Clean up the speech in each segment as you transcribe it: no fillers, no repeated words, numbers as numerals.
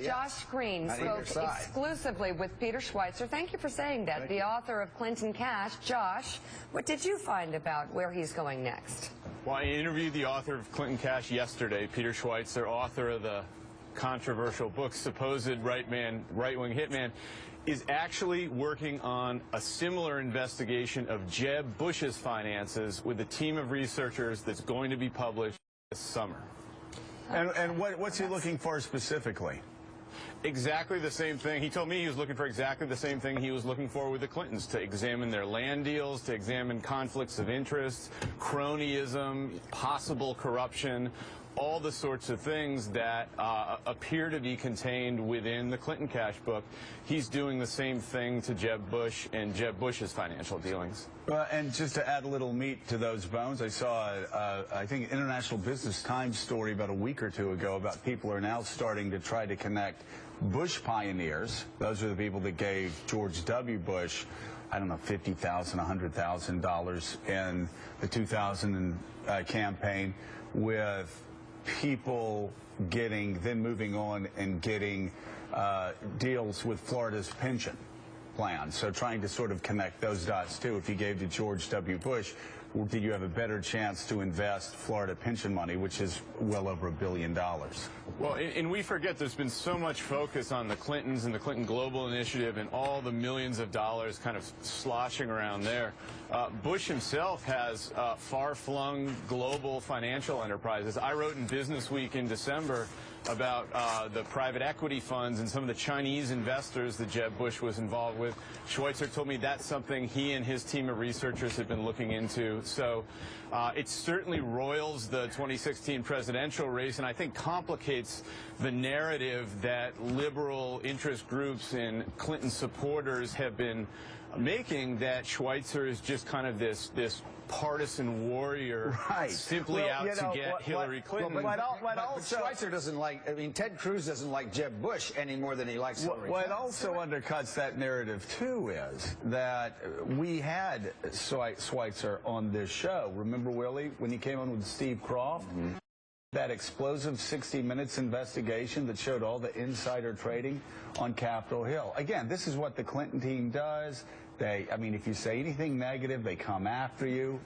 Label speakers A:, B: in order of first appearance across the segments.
A: Josh Green spoke exclusively with Peter Schweizer. Thank you for saying that. The author of Clinton Cash. Josh, what did you find about where he's going next?
B: Well, I interviewed the author of Clinton Cash yesterday, Peter Schweizer, author of the controversial book, Supposed Right-Wing Hitman, is actually working on a similar investigation of Jeb Bush's finances with a team of researchers that's going to be published this summer.
C: And what's he looking for specifically?
B: Exactly the same thing. He told me he was looking for exactly the same thing he was looking for with the Clintons, to examine their land deals, to examine conflicts of interest, cronyism, possible corruption, all the sorts of things that appear to be contained within the Clinton Cash book. He's doing the same thing to Jeb Bush and Jeb Bush's financial dealings.
C: And just to add a little meat to those bones, I saw, I think, International Business Times story about a week or two ago about people are now starting to try to connect Bush pioneers. Those are the people that gave George W. Bush, I don't know, $50,000, $100,000 in the 2000 campaign, with people then moving on and getting deals with Florida's pension plan. So trying to sort of connect those dots too. If you gave to George W. Bush, did you have a better chance to invest Florida pension money, which is well over $1 billion?
B: Well, and we forget there's been so much focus on the Clintons and the Clinton Global Initiative and all the millions of dollars kind of sloshing around there. Bush himself has far-flung global financial enterprises. I wrote in Business Week in December about the private equity funds and some of the Chinese investors that Jeb Bush was involved with. Schweizer told me that's something he and his team of researchers have been looking into. So it certainly roils the 2016 presidential race, and I think complicates the narrative that liberal interest groups and Clinton supporters have been making, that Schweizer is just kind of this partisan warrior, simply out to get Hillary Clinton.
D: But Schweizer doesn't like, I mean, Ted Cruz doesn't like Jeb Bush any more than he likes Hillary Clinton.
C: What also undercuts that narrative, too, is that we had Schweizer on this show. Remember, Willie, when he came on with Steve Croft? Mm-hmm. That explosive 60 Minutes investigation that showed all the insider trading on Capitol Hill. Again, this is what the Clinton team does. I mean, if you say anything negative, they come after you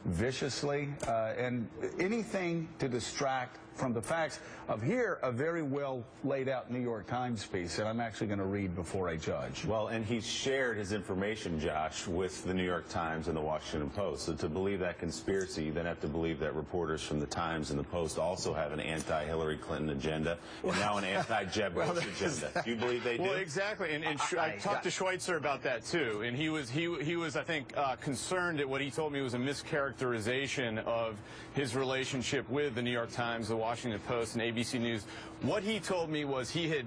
C: viciously, and anything to distract from the facts of here, a very well laid out New York Times piece that I'm actually going to read before I judge.
E: Well, and he's shared his information, Josh, with the New York Times and the Washington Post. So to believe that conspiracy, you then have to believe that reporters from the Times and the Post also have an anti-Hillary Clinton agenda and now an anti-Jeb Bush agenda. Do you believe they do?
B: Well, exactly. And I talked to Schweizer about that too, and he was I think concerned at what he told me was a mischaracterization of his relationship with the New York Times, the Washington Post, and ABC News. What he told me was he had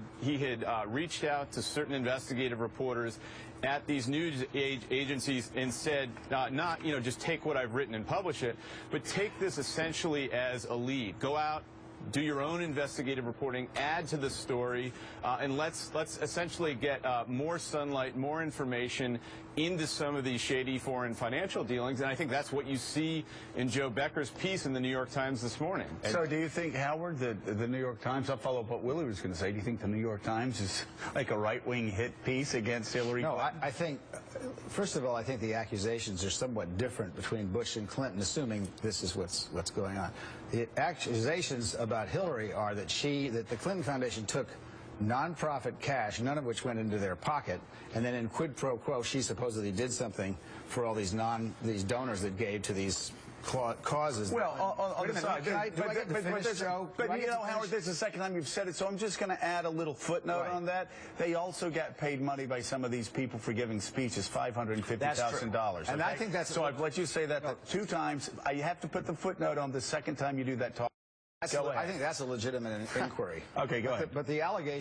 B: reached out to certain investigative reporters at these news agencies and said, not, you know, just take what I've written and publish it, but take this essentially as a lead. Go out, do your own investigative reporting, add to the story, and let's essentially get more sunlight, more information into some of these shady foreign financial dealings. And I think that's what you see in Joe Becker's piece in the New York Times this morning.
C: So do you think, Howard, the New York Times, I'll follow up what Willie was going to say, do you think the New York Times is like a right-wing hit piece against Hillary Clinton?
D: No, I think, first of all, I think the accusations are somewhat different between Bush and Clinton, assuming this is what's going on. The accusations about Hillary are that the Clinton Foundation took nonprofit cash, none of which went into their pocket, and then in quid pro quo, she supposedly did something for all these donors that gave to these causes.
C: Well, on the side, but you know, Howard, this is the second time you've said it, so I'm just going to add a little footnote on that. They also got paid money by some of these people for giving speeches, $550,000.
D: And I think that's
C: so. I've let you say that 2 times. You have to put the footnote on the second time you do that talk.
D: I think that's a legitimate inquiry.
C: Okay, go ahead.
D: But the allegation